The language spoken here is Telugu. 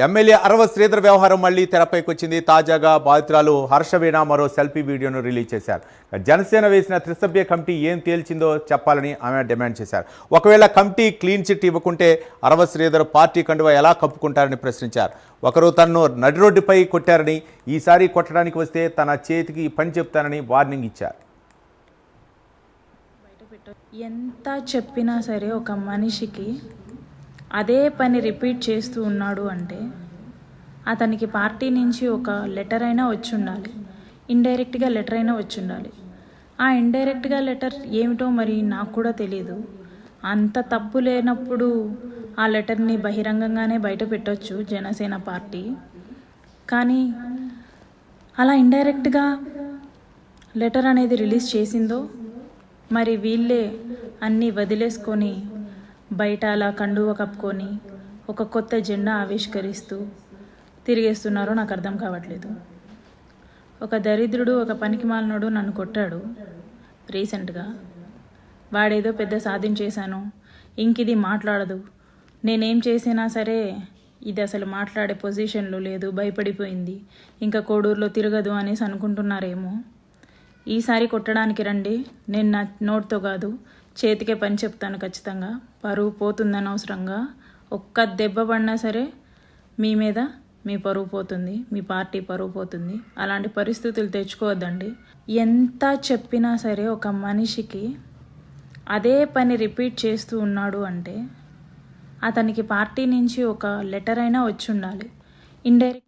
ఎమ్మెల్యే అరవ శ్రీధర్ వ్యవహారం మళ్లీ తెరపైకి వచ్చింది. తాజాగా బాధితురాలు హర్షవీణ మరో సెల్ఫీ వీడియోను రిలీజ్ చేశారు. జనసేన వేసిన త్రిసభ్య కమిటీ ఏం తేల్చిందో చెప్పాలని ఆమె డిమాండ్ చేశారు. ఒకవేళ కమిటీ క్లీన్ చిట్ ఇవ్వకుంటే అరవ శ్రీధర్ పార్టీ కండువా ఎలా కప్పుకుంటారని ప్రశ్నించారు. ఒకరు తనను నడి రోడ్డుపై కొట్టారని, ఈసారి కొట్టడానికి వస్తే తన చేతికి పని చెప్తానని వార్నింగ్ ఇచ్చారు. ఎంత చెప్పినా సరే ఒక మనిషికి అదే పని రిపీట్ చేస్తూ ఉన్నాడు అంటే అతనికి పార్టీ నుంచి ఒక లెటర్ అయినా వచ్చి ఉండాలి, ఇండైరెక్ట్గా లెటర్ అయినా వచ్చి ఉండాలి. ఆ ఇండైరెక్ట్గా లెటర్ ఏమిటో మరి నాకు కూడా తెలియదు. అంత తప్పు లేనప్పుడు ఆ లెటర్ని బహిరంగంగానే బయట పెట్టవచ్చు జనసేన పార్టీ. కానీ అలా ఇండైరెక్ట్గా లెటర్ అనేది రిలీజ్ చేసిందో మరి వీళ్ళే అన్నీ వదిలేసుకొని బయట అలా కండువ కప్పుకొని ఒక కొత్త జెండా ఆవిష్కరిస్తూ తిరిగేస్తున్నారో నాకు అర్థం కావట్లేదు. ఒక దరిద్రుడు, ఒక పనికిమాలినోడు నన్ను కొట్టాడు రీసెంట్గా. వాడేదో పెద్ద సాధించేశాను, ఇంకిది మాట్లాడదు, నేనేం చేసినా సరే ఇది అసలు మాట్లాడే పొజిషన్లో లేదు, భయపడిపోయింది, ఇంకా కోడూరులో తిరగదు అనేసి అనుకుంటున్నారేమో. ఈసారి కొట్టడానికి రండి, నేను నా నోట్తో కాదు చేతికే పని చెప్తాను ఖచ్చితంగా. పరువు పోతుందని అవసరంగా ఒక్క దెబ్బ పడినా సరే మీ మీద మీ పరువు పోతుంది, మీ పార్టీ పరువు పోతుంది. అలాంటి పరిస్థితులు తెచ్చుకోవద్దండి. ఎంత చెప్పినా సరే ఒక మనిషికి అదే పని రిపీట్ చేస్తూ ఉన్నాడు అంటే అతనికి పార్టీ నుంచి ఒక లెటర్ అయినా వచ్చి ఉండాలి, ఇండైరెక్ట్